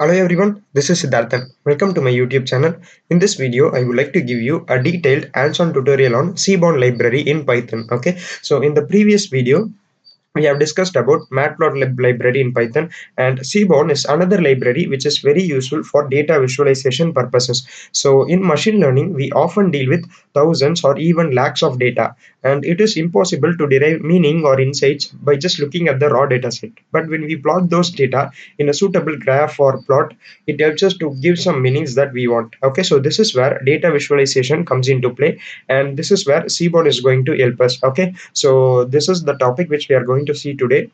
Hello everyone, this is Siddhardhan. Welcome to my YouTube channel. In this video, I would like to give you a detailed hands-on tutorial on Seaborn Library in Python. Okay, so in the previous video, we have discussed about matplotlib library in Python, and Seaborn is another library which is very useful for data visualization purposes. So in machine learning, we often deal with thousands or even lakhs of data, and it is impossible to derive meaning or insights by just looking at the raw data set. But when we plot those data in a suitable graph or plot, it helps us to give some meanings that we want. Okay, so this is where data visualization comes into play, and this is where Seaborn is going to help us. Okay, so this is the topic which we are going to see today.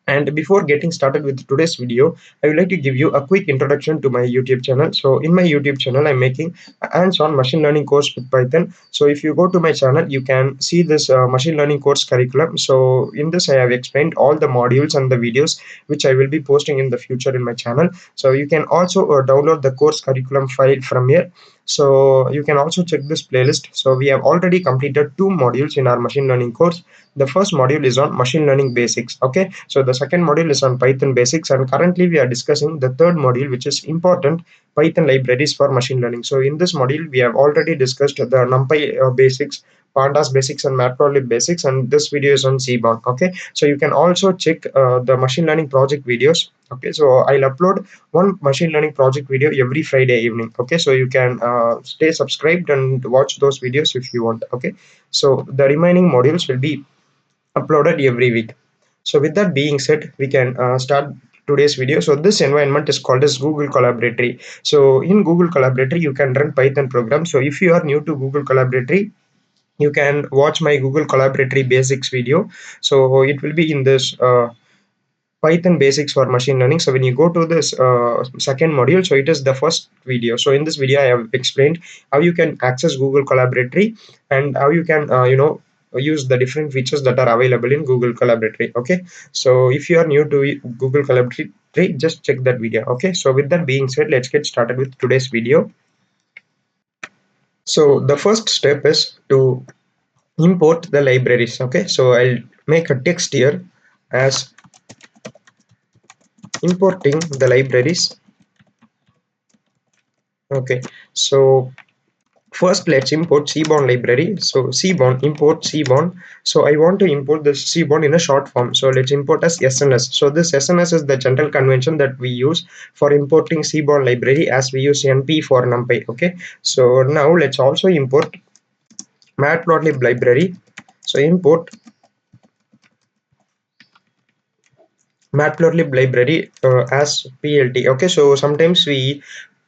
And before getting started with today's video, I would like to give you a quick introduction to my YouTube channel. So in my YouTube channel, I'm making a hands-on machine learning course with Python. So if you go to my channel, you can see this machine learning course curriculum. So in this, I have explained all the modules and the videos which I will be posting in the future in my channel. So you can also download the course curriculum file from here. So you can also check this playlist. So we have already completed 2 modules in our machine learning course. The first module is on machine learning basics. Okay, so the second module is on Python basics, and currently we are discussing the third module, which is important Python libraries for machine learning. So in this module, we have already discussed the NumPy basics, pandas basics, and matplotlib basics, and this video is on Seaborn. Okay, so you can also check the machine learning project videos. Okay, so I'll upload one machine learning project video every Friday evening. Okay, so you can stay subscribed and watch those videos if you want. Okay, so the remaining modules will be uploaded every week. So with that being said, we can start today's video. So this environment is called as Google Collaboratory. So in Google Collaboratory, you can run Python programs. So if you are new to Google Collaboratory, you can watch my Google Collaboratory basics video. So it will be in this Python basics for machine learning. So when you go to this second module, so it is the first video. So in this video, I have explained how you can access Google Collaboratory and how you can, use the different features that are available in Google Collaboratory. Okay, so if you are new to Google Collaboratory, just check that video. Okay, so with that being said, let's get started with today's video. So the first step is to import the libraries. Okay, so I'll make a text here as importing the libraries. Okay, so first let's import Seaborn library. So Seaborn, import Seaborn. So I want to import this Seaborn in a short form. So let's import as SNS. So this SNS is the general convention that we use for importing Seaborn library, as we use NP for NumPy. Okay, so now let's also import matplotlib library. So import matplotlib library as plt. Okay, so sometimes we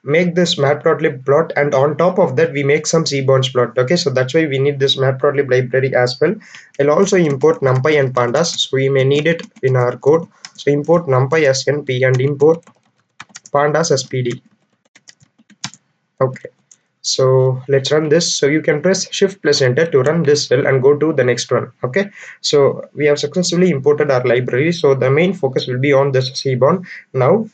make this matplotlib plot, and on top of that we make some Seaborn's plot. Okay, so that's why we need this matplotlib library as well. I'll also import numpy and pandas, so we may need it in our code. So import numpy as np and import pandas as pd. Okay, so let's run this. So you can press shift plus enter to run this cell and go to the next one. Okay, so we have successfully imported our library. So the main focus will be on this Seaborn. Now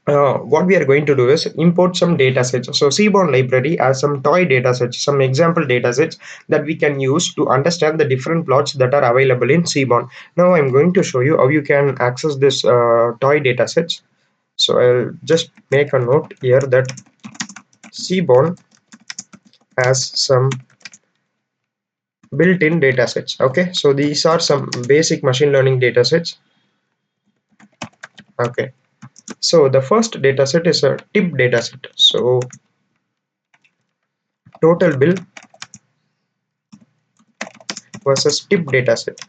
what we are going to do is import some data sets. So Seaborn library has some toy data sets, some example data sets that we can use to understand the different plots that are available in Seaborn. Now I'm going to show you how you can access this toy data sets. So I'll just make a note here that Seaborn has some built-in data sets. Okay, so these are some basic machine learning data sets. Okay, so the first data set is a tip data set. So total bill versus tip dataset.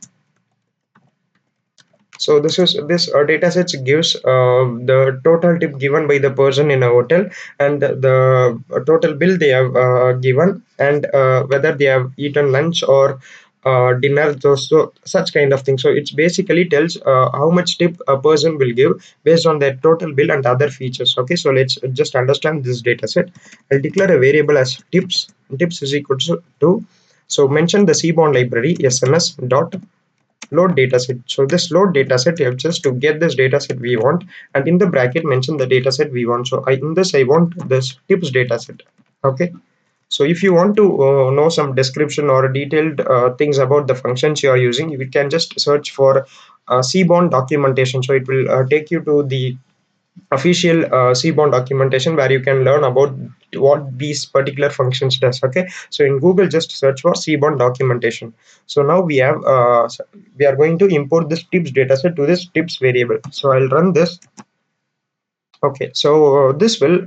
So this data sets gives the total tip given by the person in a hotel, and the total bill they have given, and whether they have eaten lunch or dinner, so such kind of thing. So it's basically tells how much tip a person will give based on their total bill and other features. Okay, so let's just understand this data set. I'll declare a variable as tips. Tips is equal to, so mention the Seaborn library sns dot load dataset. So this load dataset helps us to get this dataset we want, and in the bracket mention the dataset we want. So in this I want this tips dataset. Okay, so if you want to know some description or detailed things about the functions you are using, you can just search for Seaborn documentation. So it will take you to the official Seaborn documentation where you can learn about what these particular functions does. Okay, so in Google, just search for Seaborn documentation. So now we are going to import this tips dataset to this tips variable. So I'll run this. Okay, so this will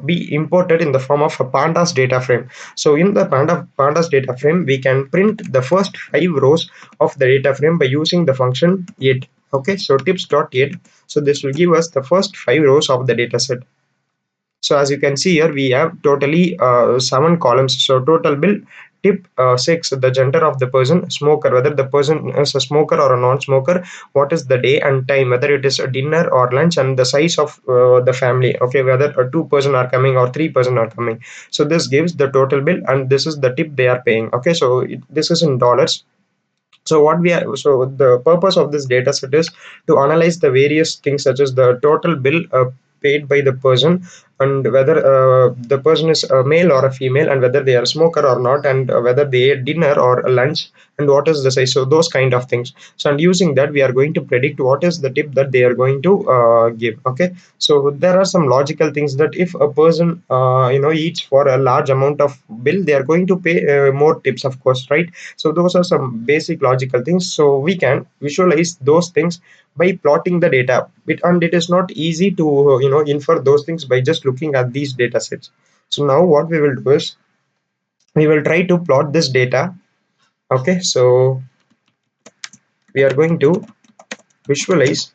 be imported in the form of a pandas data frame. So in the pandas data frame, we can print the first 5 rows of the data frame by using the function yet. Okay, so tips.yet. So this will give us the first 5 rows of the data set. So as you can see here, we have totally 7 columns. So total bill, tip 6, the gender of the person, smoker, whether the person is a smoker or a non-smoker, what is the day and time, whether it is a dinner or lunch, and the size of the family. Okay, whether 2 person are coming or 3 person are coming. So this gives the total bill, and this is the tip they are paying. Okay, so this is in dollars. So the purpose of this data set is to analyze the various things such as the total bill paid by the person, and whether the person is a male or a female, and whether they are a smoker or not, and whether they ate dinner or a lunch, and what is the size. So those kind of things. So and using that, we are going to predict what is the tip that they are going to give. Okay, so there are some logical things that if a person eats for a large amount of bill, they are going to pay more tips, of course, right? So those are some basic logical things. So we can visualize those things by plotting the data. And it is not easy to infer those things by just looking at these data sets. So now what we will do is we will try to plot this data. Okay, so we are going to visualize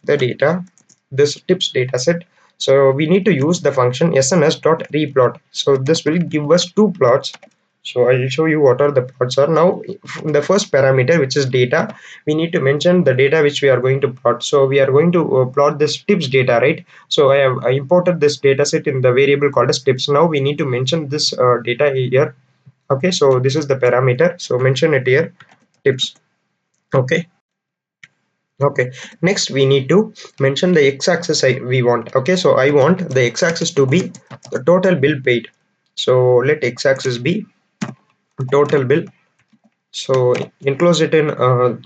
the data, this tips data set. So we need to use the function sns.replot. So this will give us 2 plots. So I'll show you what are the plots are. Now the first parameter, which is data, we need to mention the data which we are going to plot. So we are going to plot this tips data, right? So I imported this data set in the variable called as tips. Now we need to mention this data here. Okay, so this is the parameter, so mention it here, tips. Okay. Okay, next we need to mention the x-axis we want. Okay, so I want the x-axis to be the total bill paid. So let x-axis be total bill. So enclose it in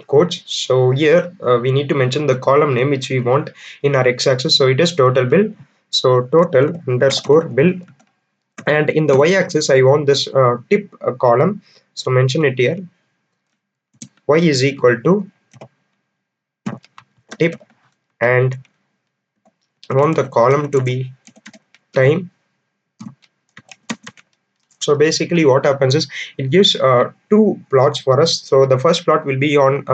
quotes. So here we need to mention the column name which we want in our x-axis. So it is total bill. So total underscore bill. And in the y-axis, I want this tip column. So mention it here. Y is equal to tip, and I want the column to be time. So basically what happens is it gives 2 plots for us. So the first plot will be on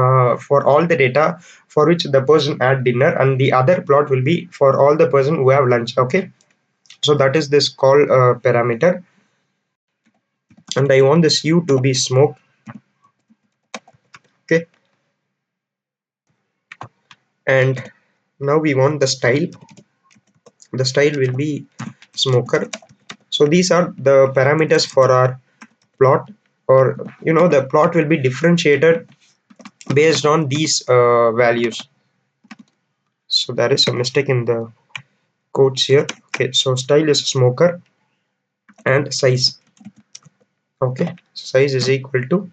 for all the data for which the person had dinner, and the other plot will be for all the person who have lunch. Okay, so that is this call parameter, and I want this u to be smoke. Okay, and now we want the style will be smoker. So these are the parameters for our plot, or the plot will be differentiated based on these values. So there is a mistake in the quotes here. Okay, so style is smoker, and size. Okay, size is equal to.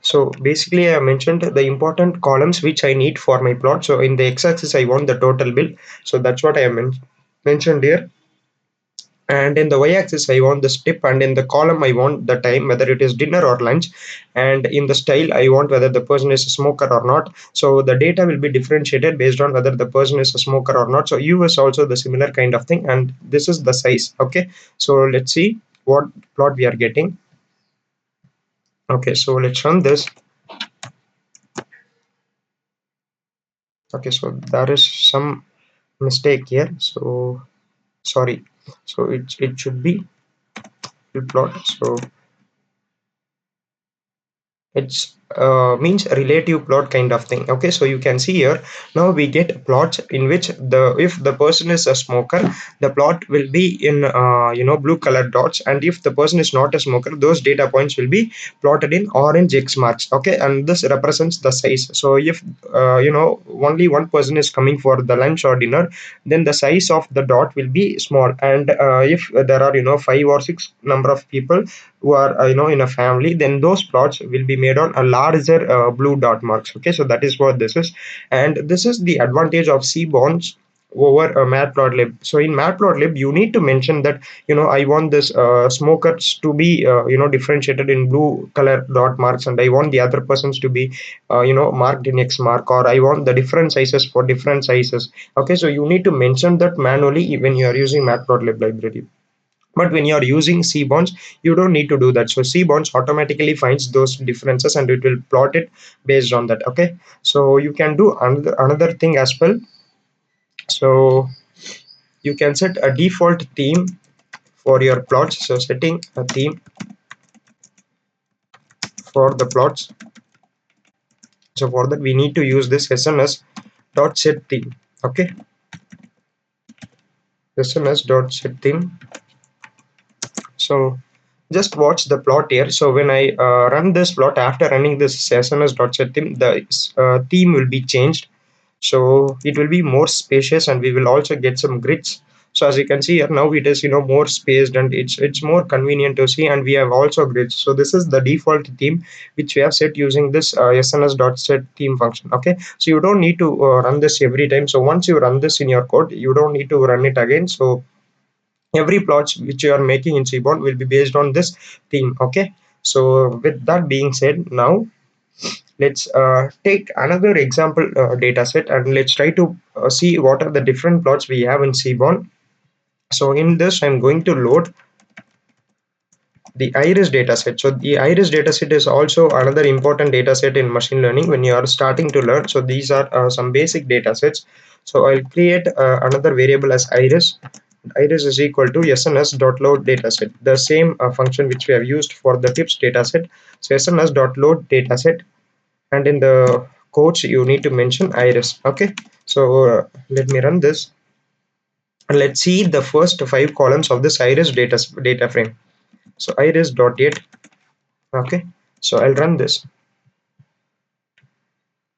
So basically I mentioned the important columns which I need for my plot. So in the x-axis I want the total bill, so that's what I have mentioned here. And in the y-axis I want the tip, and in the column I want the time, whether it is dinner or lunch, and in the style I want whether the person is a smoker or not. So the data will be differentiated based on whether the person is a smoker or not. So u is also the similar kind of thing, and this is the size. Okay, so let's see what plot we are getting. Okay, so let's run this. Okay, so there is some mistake here, so sorry. So it should be plot. So it's means a relative plot kind of thing. Okay, so you can see here, now we get plots in which if the person is a smoker, the plot will be in blue colored dots, and if the person is not a smoker, those data points will be plotted in orange x marks. Okay, and this represents the size. So if only one person is coming for the lunch or dinner, then the size of the dot will be small. And if there are 5 or 6 number of people who are in a family, then those plots will be made on a larger blue dot marks. Okay, so that is what this is, and this is the advantage of Seaborn over matplotlib. So in matplotlib you need to mention that, I want this smokers to be differentiated in blue color dot marks, and I want the other persons to be marked in X mark, or I want the different sizes for different sizes. Okay, so you need to mention that manually when you are using matplotlib library. But when you are using Seaborns, you don't need to do that. So Seaborns automatically finds those differences and it will plot it based on that. Okay, so you can do another thing as well. So you can set a default theme for your plots. So setting a theme for the plots. So for that we need to use this sns dot set theme. Okay, sns dot set theme. So just watch the plot here. So when I run this plot, after running this sns.set theme, the theme will be changed. So it will be more spacious and we will also get some grids. So as you can see here, now it is more spaced and it's more convenient to see, and we have also grids. So this is the default theme which we have set using this sns.set theme function. Okay, so you don't need to run this every time. So once you run this in your code, you don't need to run it again. So every plots which you are making in Seaborn will be based on this theme. Okay, so with that being said, now let's take another example data set and let's try to see what are the different plots we have in Seaborn. So in this I'm going to load the iris dataset. So the iris dataset is also another important dataset in machine learning when you are starting to learn. So these are some basic datasets. So I'll create another variable as iris. Iris is equal to sns.load dataset, the same function which we have used for the tips dataset. So sns.load dataset, and in the quotes you need to mention iris. Okay, so let me run this and let's see the first 5 columns of this iris data frame. So iris dot date. Okay, so I'll run this.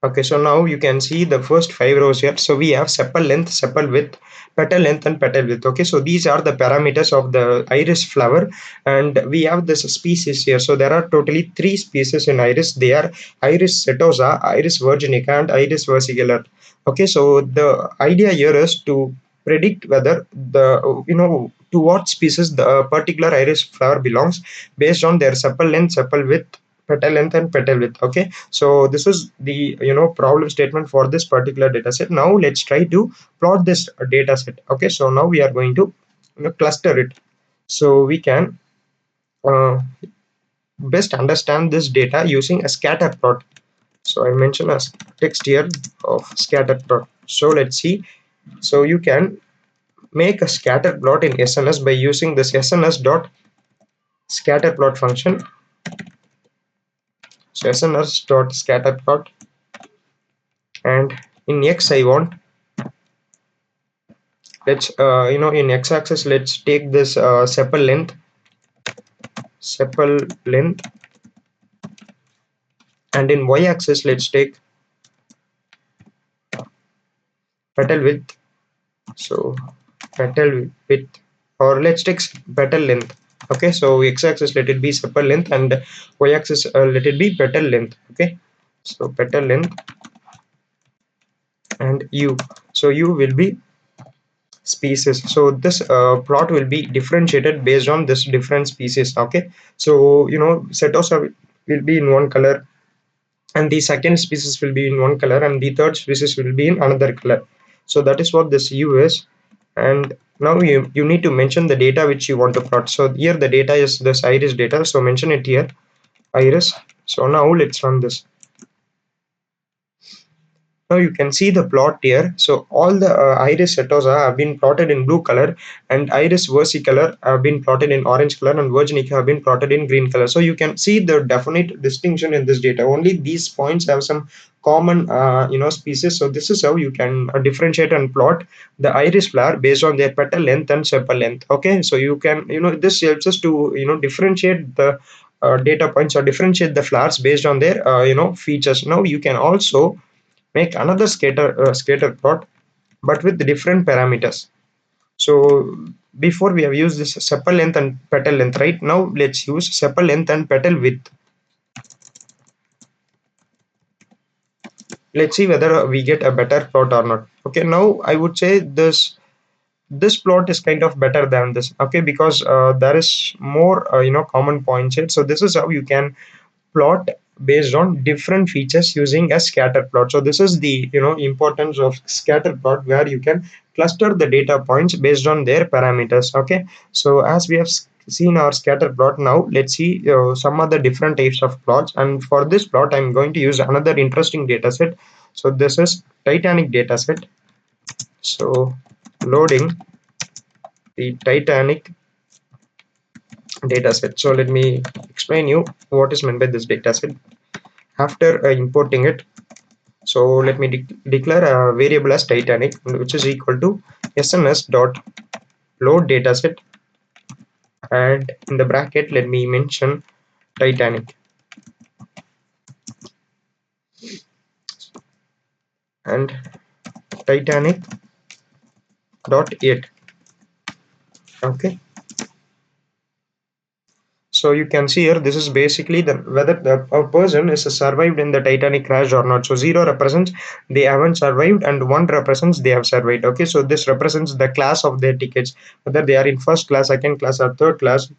Okay, so now you can see the first 5 rows here. So we have sepal length, sepal width, petal length, and petal width. Okay, so these are the parameters of the iris flower, and we have this species here. So there are totally 3 species in iris. They are iris setosa, iris virginica, and iris versicolor. Okay, so the idea here is to predict whether to what species the particular iris flower belongs based on their sepal length, sepal width, petal length, and petal width. Okay, so this is the problem statement for this particular data set. Now let's try to plot this data set. Okay, so now we are going to cluster it so we can uh, best understand this data using a scatter plot. So I mentioned as text here of scatter plot. So let's see. So you can make a scatter plot in SNS by using this SNS dot scatter plot function. So SNS dot scatter plot, and in X I want, let's in x-axis let's take this sepal length, and in y-axis let's take petal width. So petal width, or let's take petal length. Okay, so x-axis let it be sepal length and y-axis let it be petal length. Okay, so petal length and u, so u will be species. So this plot will be differentiated based on this different species. Okay, so setosa will be in one color, and the second species will be in one color, and the third species will be in another color. So that is what this u is. And now you need to mention the data which you want to plot. So here the data is this iris data, so mention it here, iris. So now let's run this. Now you can see the plot here. So all the iris setosa have been plotted in blue color, and iris versicolor have been plotted in orange color, and virginica have been plotted in green color. So you can see the definite distinction in this data. Only these points have some common species. So this is how you can differentiate and plot the iris flower based on their petal length and sepal length. Okay, so you can this helps us to differentiate the data points, or differentiate the flowers based on their features. Now you can also make another scatter plot but with different parameters. So before we have used this sepal length and petal length, right? Now let's use sepal length and petal width. let's see whether we get a better plot or not. Okay, now I would say this plot is kind of better than this, okay, because there is more common points here. So this is how you can plot based on different features using a scatter plot. So this is the importance of scatter plot, where you can cluster the data points based on their parameters. Okay, so as we have seen our scatter plot, now let's see some other different types of plots. And for this plot I'm going to use another interesting data set. So this is Titanic data set. So loading the Titanic dataset. So let me explain you what is meant by this dataset. After importing it, so let me declare a variable as Titanic, which is equal to sns dot load dataset, and in the bracket let me mention Titanic and Titanic dot it. Okay, so you can see here, this is basically the whether a person is survived in the Titanic crash or not. So 0 represents they haven't survived, and 1 represents they have survived. Okay, so this represents the class of their tickets, whether they are in first class, second class, or third class,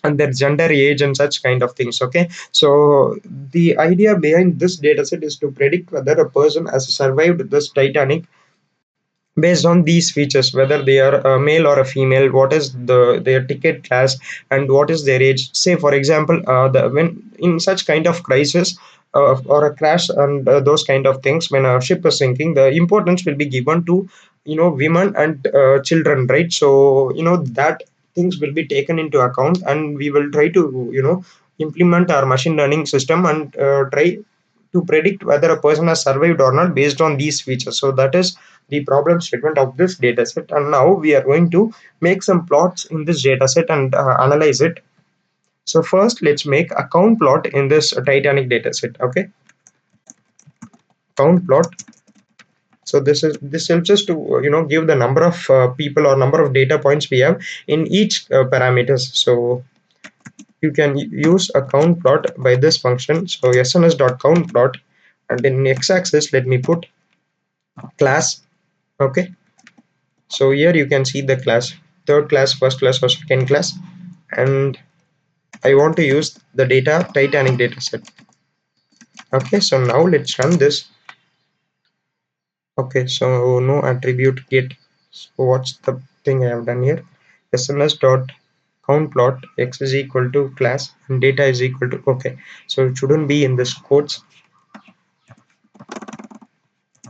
and their gender, age, and such kind of things. Okay, so the idea behind this dataset is to predict whether a person has survived this Titanic based on these features, whether they are a male or a female, what is their ticket class, and what is their age. Say for example, when in such kind of crisis or a crash and those kind of things, when a ship is sinking, the importance will be given to women and children, right? So that things will be taken into account, and we will try to implement our machine learning system and try to predict whether a person has survived or not based on these features. So that is the problem statement of this dataset. And now we are going to make some plots in this dataset and analyze it. So first, let's make a count plot in this Titanic dataset. Okay, count plot. So this helps us to give the number of people or number of data points we have in each parameters. So you can use a count plot by this function. So sns.count plot, and in x-axis let me put class. Okay, so here you can see the class, third class, first class, or second class, and I want to use the data Titanic data set. Okay, so now let's run this. Okay, so no attribute get. So what's the thing I have done here? sns dot count plot x is equal to class and data is equal to, okay, so it shouldn't be in this quotes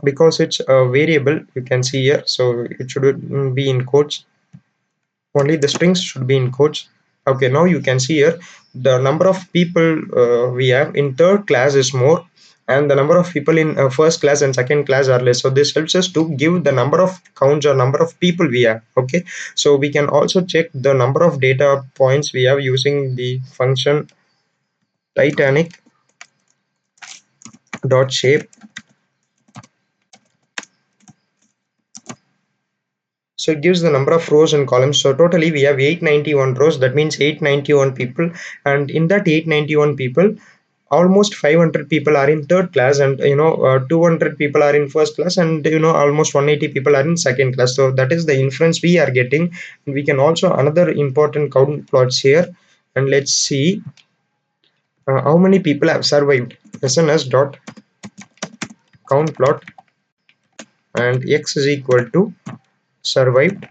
because it's a variable, you can see here, so it should be in quotes. Only the strings should be in quotes. Okay, now you can see here the number of people we have in third class is more, and the number of people in first class and second class are less. So this helps us to give the number of counts or number of people we have. Okay, so we can also check the number of data points we have using the function Titanic dot shape. So it gives the number of rows and columns. So totally we have 891 rows. That means 891 people. And in that 891 people, almost 500 people are in third class, and 200 people are in first class, and almost 180 people are in second class. So that is the inference we are getting. And we can also another important count plots here. And let's see how many people have survived. SNS dot count plot, and x is equal to survived,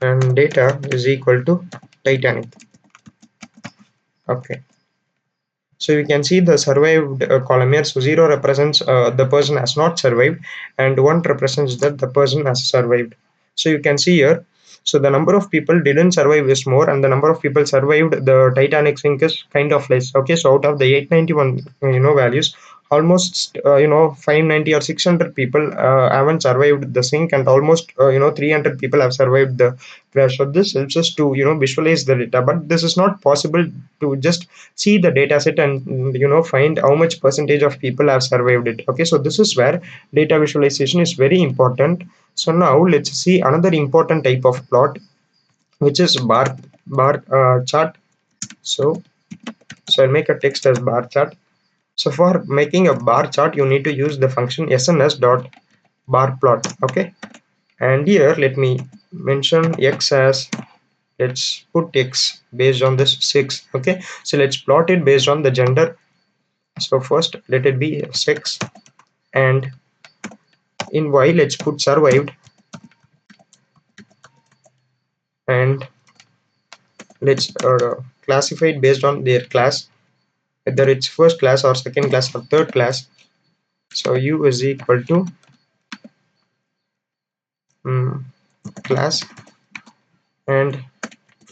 and data is equal to Titanic. Okay, so you can see the survived column here. So 0 represents the person has not survived, and 1 represents that the person has survived. So you can see here, so the number of people didn't survive is more, and the number of people survived the Titanic sink is kind of less. Okay, so out of the 891 values, almost 590 or 600 people haven't survived the sink, and almost 300 people have survived the crash. So this helps us to visualize the data, but this is not possible to just see the data set and find how much percentage of people have survived it. Okay, so this is where data visualization is very important. So now let's see another important type of plot, which is bar chart. So I'll make a text as bar chart. So for making a bar chart, you need to use the function sns dot bar plot. Okay, and here let me mention x as, let's put x based on this 6. Okay, so let's plot it based on the gender. So first let it be 6, and in y let's put survived, and let's classify it based on their class, whether it's first class or second class or third class. So u is equal to class, and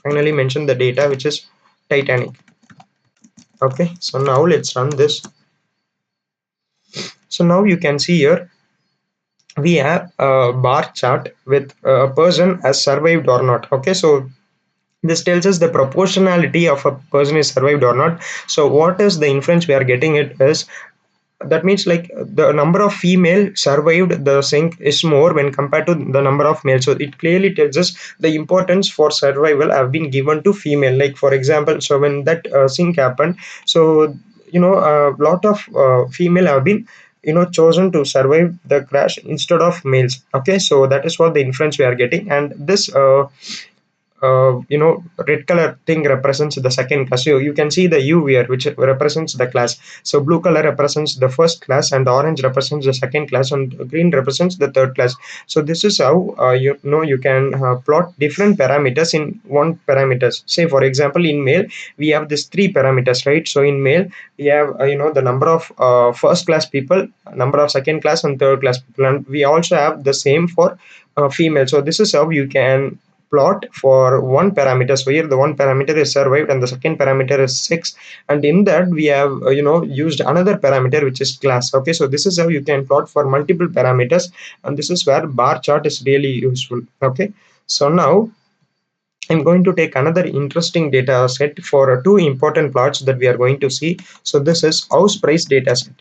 finally mention the data, which is Titanic. Okay, so now let's run this. So now you can see here we have a bar chart with a person has survived or not. Okay, so this tells us the proportionality of a person is survived or not. So what is the inference we are getting it is, that means like the number of female survived the sink is more when compared to the number of male. So it clearly tells us the importance for survival have been given to female. Like for example, so when that sink happened, so a lot of female have been chosen to survive the crash instead of males. Okay, so that is what the inference we are getting, and this red color thing represents the second class. So you can see the U here, which represents the class. So blue color represents the first class, and orange represents the second class, and green represents the third class. So this is how you can plot different parameters in one parameters. Say for example, in male we have this three parameters, right? So in male we have the number of first class people, number of second class and third class people, and we also have the same for female. So this is how you can plot for one parameter. So here the one parameter is survived and the second parameter is 6, and in that we have used another parameter which is class. Okay, so this is how you can plot for multiple parameters, and this is where bar chart is really useful. Okay, so now I'm going to take another interesting data set for two important plots that we are going to see. So this is house price data set.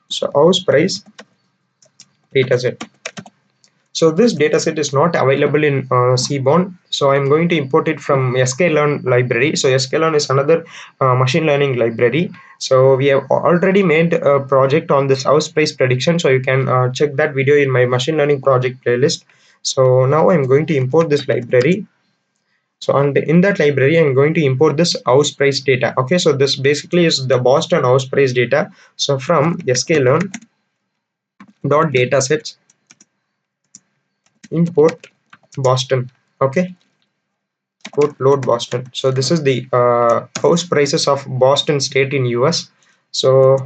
So house price data set. So this dataset is not available in Seaborn. So I'm going to import it from sklearn library. So sklearn is another machine learning library. So we have already made a project on this house price prediction. So you can check that video in my machine learning project playlist. So now I'm going to import this library. So in that library, I'm going to import this house price data. Okay, so this basically is the Boston house price data. So from sklearn dot datasets import Boston. Okay, put load Boston. So this is the house prices of Boston state in US. So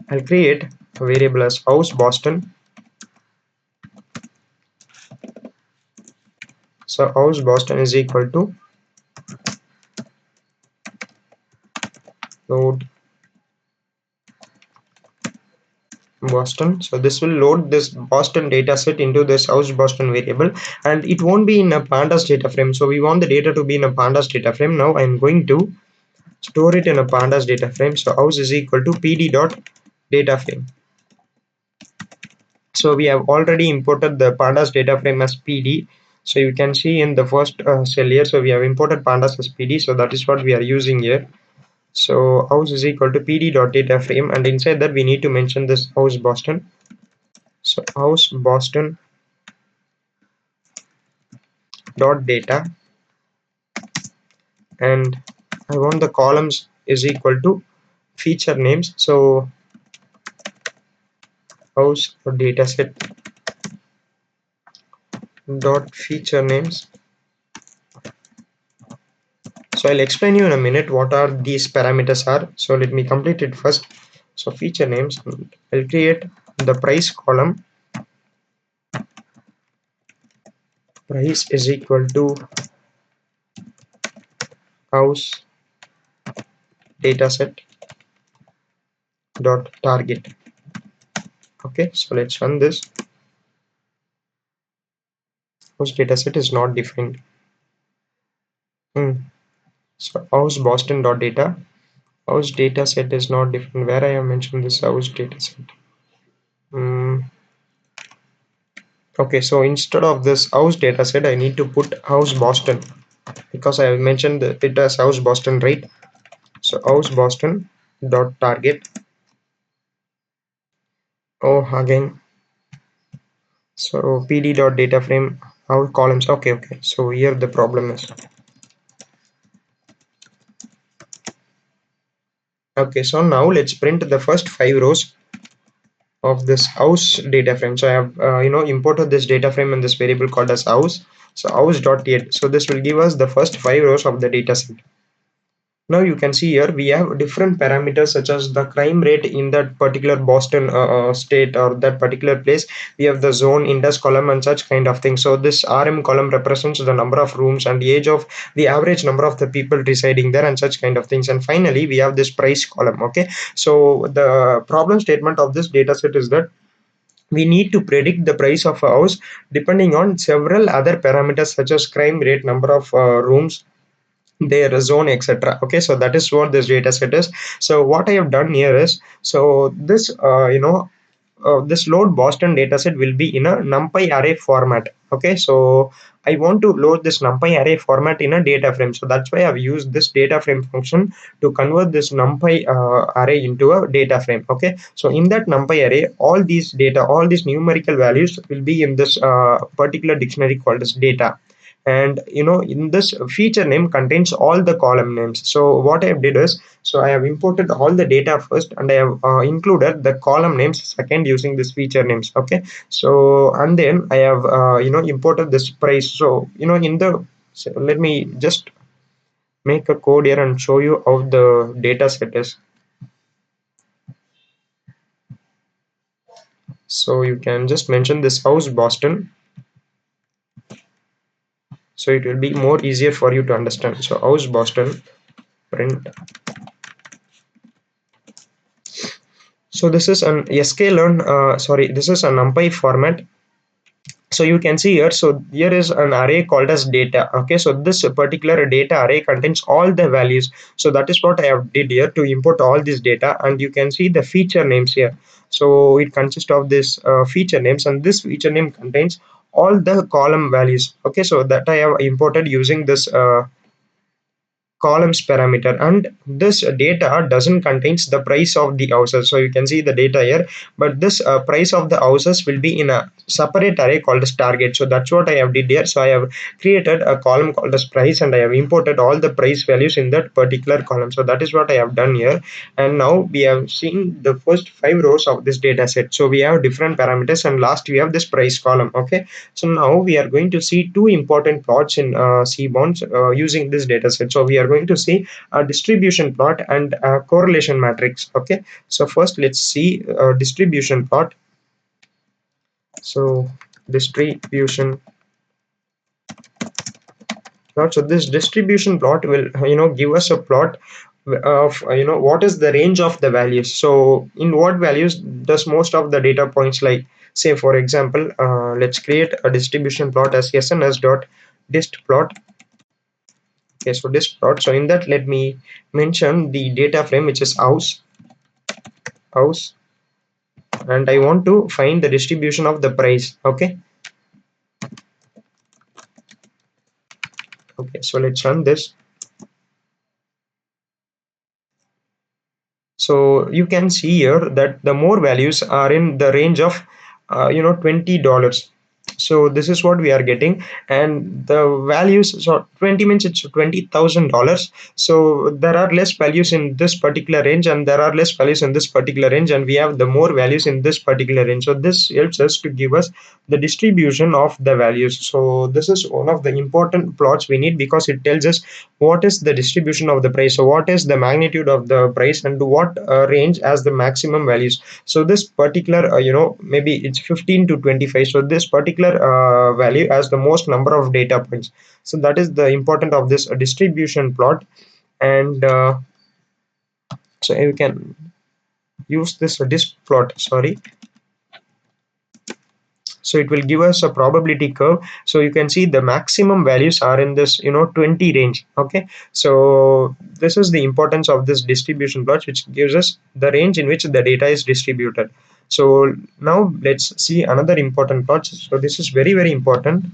I'll create a variable as house Boston. So house Boston is equal to load Boston. So this will load this Boston data set into this house Boston variable, and it won't be in a pandas data frame. So we want the data to be in a pandas data frame. Now I'm going to store it in a pandas data frame. So house is equal to pd dot data frame. So we have already imported the pandas data frame as pd. So you can see in the first cell here, so we have imported pandas as pd, so that is what we are using here. So house is equal to pd dot data frame, and inside that we need to mention this house Boston. So house Boston dot data, and I want the columns is equal to feature names. So house data set dot feature names. So I'll explain you in a minute what are these parameters are. So let me complete it first. So feature names, I'll create the price column. Price is equal to house dataset dot target. Okay, so let's run this. House dataset is not defined. So house Boston dot data. House dataset is not defined. Where I have mentioned this house dataset. Okay, so instead of this house dataset, I need to put house Boston, because I have mentioned it as house Boston, right? So house Boston dot target. Oh, again. So pd dot data frame our columns. Okay, so here the problem is. Okay, so now let's print the first 5 rows of this house data frame. So I have imported this data frame in this variable called as house. So house dot get. So this will give us the first 5 rows of the data set. Now you can see here we have different parameters such as the crime rate in that particular Boston state or that particular place. We have the zone, index column, and such kind of things. So this RM column represents the number of rooms and the age of the average number of the people residing there and such kind of things. And finally we have this price column. Okay, so the problem statement of this data set is that we need to predict the price of a house depending on several other parameters such as crime rate, number of rooms, their zone, etc. Okay, so that is what this data set is. So what I have done here is, so this this load Boston dataset will be in a numpy array format. Okay, so I want to load this numpy array format in a data frame, so that's why I've used this data frame function to convert this numpy array into a data frame. Okay, so in that numpy array, all these data, all these numerical values will be in this particular dictionary called as data. And in this feature name contains all the column names. So what I did is, so I have imported all the data first and I have included the column names second using this feature names. Okay, so and then I have imported this price. So in the, so let me just make a code here and show you how the data set is. So you can just mention this house Boston, so it will be more easier for you to understand. So house Boston print. So this is an sklearn, sorry, this is an numpy format. So you can see here, so here is an array called as data. Okay, so this particular data array contains all the values. So that is what I have did here to import all this data, and you can see the feature names here. So it consists of this feature names, and this feature name contains all the column values. Okay, so that I have imported using this columns parameter, and this data doesn't contains the price of the houses. So you can see the data here, but this price of the houses will be in a separate array called as target. So that's what I have did here. So I have created a column called as price, and I have imported all the price values in that particular column. So that is what I have done here. And now we have seen the first 5 rows of this data set. So we have different parameters, and last we have this price column. Okay, so now we are going to see two important plots in Seaborn using this data set. So we are going to see a distribution plot and a correlation matrix. Okay, so first let's see a distribution plot. So distribution plot. So this distribution plot will give us a plot of what is the range of the values. So in what values does most of the data points, like say for example, let's create a distribution plot as sns dot dist plot. Okay, so this plot, so in that let me mention the data frame which is house, and I want to find the distribution of the price. Okay, so let's run this. So you can see here that the more values are in the range of $20. So this is what we are getting, and the values, so 20 means it's $20,000. So there are less values in this particular range, and there are less values in this particular range, and we have the more values in this particular range. So this helps us to give us the distribution of the values. So this is one of the important plots we need, because it tells us what is the distribution of the price, so what is the magnitude of the price, and what range as the maximum values. So this particular maybe it's 15 to 25, so this particular value has the most number of data points. So that is the important of this distribution plot. And so you can use this disk plot, sorry. So it will give us a probability curve. So you can see the maximum values are in this 20 range. Okay, so this is the importance of this distribution plot, which gives us the range in which the data is distributed. So now let's see another important plot. So this is very, very important.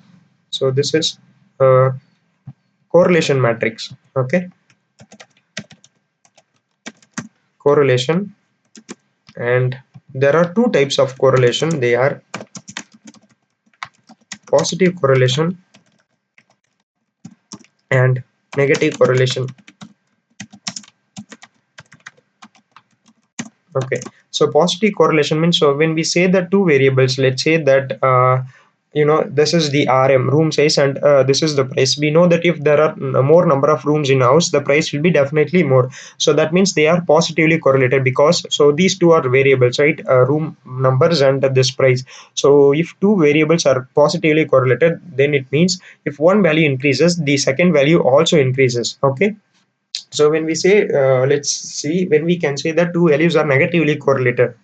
So this is a correlation matrix. Okay, correlation. And there are two types of correlation. They are positive correlation and negative correlation. Okay, so positive correlation means, so when we say that two variables, let's say that this is the RM room size, and this is the price. We know that if there are more number of rooms in house, the price will be definitely more. So that means they are positively correlated, because so these two are variables, right? Room numbers and this price. So if two variables are positively correlated, then it means if one value increases, the second value also increases. Okay, so when we say, let's see, when we can say that two values are negatively correlated.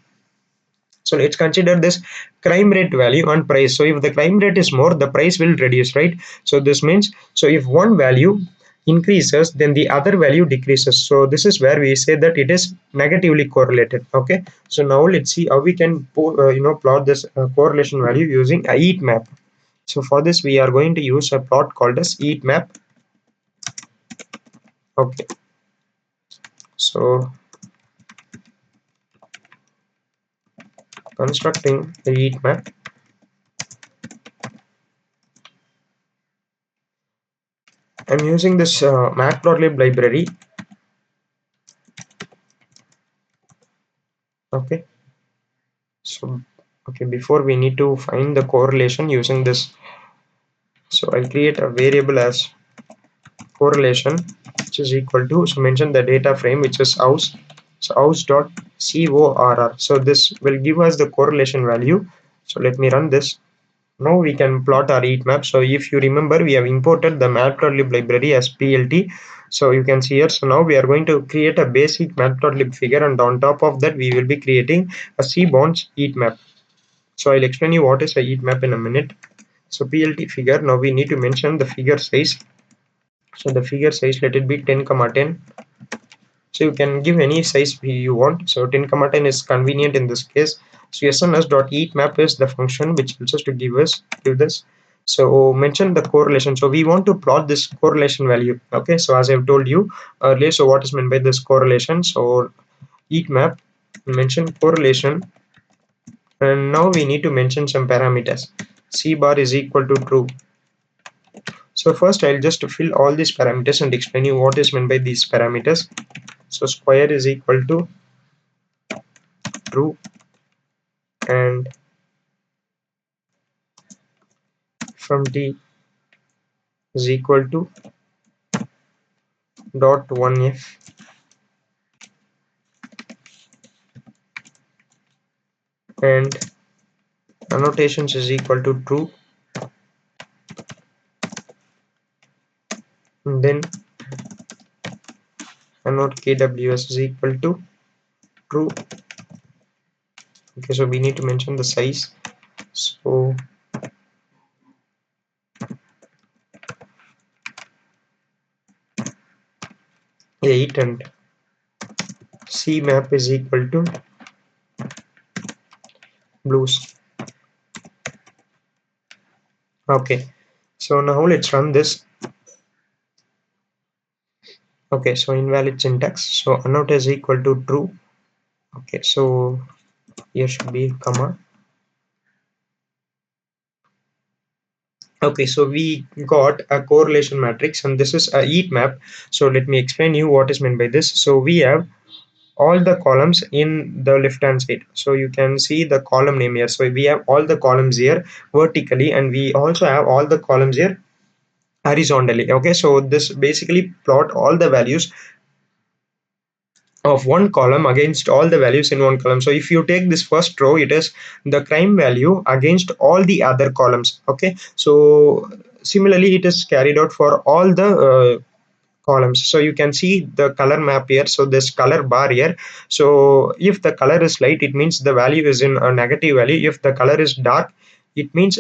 So let's consider this crime rate value and price. So if the crime rate is more, the price will reduce, right? So this means, so if one value increases, then the other value decreases. So this is where we say that it is negatively correlated. Okay. So now let's see how we can plot this correlation value using a heat map. So for this, we are going to use a plot called as heat map. Okay. So constructing the heat map, I'm using this matplotlib library. Okay, so okay, before we need to find the correlation using this, so I'll create a variable as correlation, which is equal to, so mention the data frame, which is house, so house dot corr. So this will give us the correlation value. So let me run this. Now we can plot our heat map. So if you remember, we have imported the matplotlib library as plt. So you can see here. So now we are going to create a basic matplotlib figure, and on top of that, we will be creating a Seaborn heat map. So I'll explain you what is a heat map in a minute. So plt figure. Now we need to mention the figure size. So the figure size, let it be 10,10. So you can give any size you want. So 10,10 is convenient in this case. So sns.heatmap is the function which helps us to give this. So mention the correlation. So we want to plot this correlation value. Okay, so as I've told you earlier, so what is meant by this correlation? So heatmap, mention correlation, and now we need to mention some parameters. C bar is equal to true. So first I'll just fill all these parameters and explain you what is meant by these parameters. So square is equal to true, and from t is equal to dot 1f, and annotations is equal to true, and then annotate kws is equal to true. Okay, so we need to mention the size. So 8, and c map is equal to blues. Okay, so now let's run this. Okay, so invalid syntax. So annotate is equal to true. Okay, so here should be comma. Okay, so we got a correlation matrix, and this is a heat map. So let me explain you what is meant by this. So we have all the columns in the left hand side. So you can see the column name here. So we have all the columns here vertically, and we also have all the columns here horizontally. Okay, so this basically plot all the values of one column against all the values in one column. So if you take this first row, it is the crime value against all the other columns. Okay, so similarly it is carried out for all the columns. So you can see the color map here. So this color bar here, so if the color is light, it means the value is in a negative value. If the color is dark, it means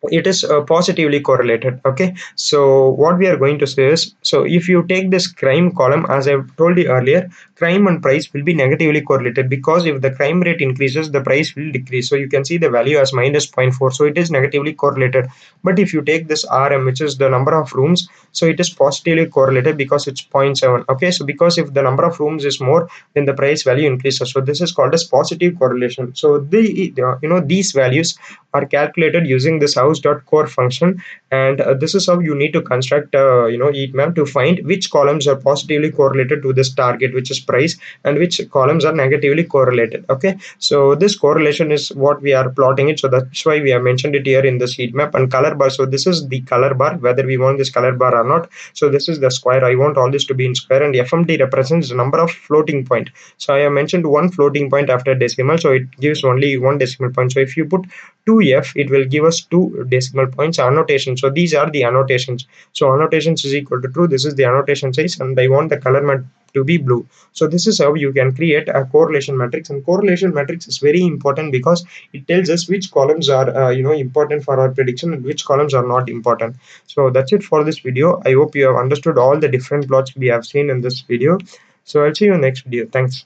it is positively correlated. Okay, so what we are going to say is, so if you take this crime column, as I told you earlier, crime and price will be negatively correlated, because if the crime rate increases, the price will decrease. So you can see the value as minus zero point 0.4, so it is negatively correlated. But if you take this rm, which is the number of rooms, so it is positively correlated because it's zero point 0.7. Okay, so because if the number of rooms is more, then the price value increases. So this is called as positive correlation. So these values are calculated using this house.core function, and this is how you need to construct heat map to find which columns are positively correlated to this target, which is price, and which columns are negatively correlated. Okay, so this correlation is what we are plotting it, so that's why we have mentioned it here in this heat map. And color bar, so this is the color bar, whether we want this color bar or not. So this is the square, I want all this to be in square, and fmt represents the number of floating point. So I have mentioned one floating point after decimal, so it gives only one decimal point. So if you put 2f, it will give us 2 decimal points annotation. So these are the annotations. So annotations is equal to true, this is the annotation size, and I want the color mat to be blue. So this is how you can create a correlation matrix. And correlation matrix is very important because it tells us which columns are important for our prediction and which columns are not important. So that's it for this video. I hope you have understood all the different plots we have seen in this video. So I'll see you in the next video. Thanks.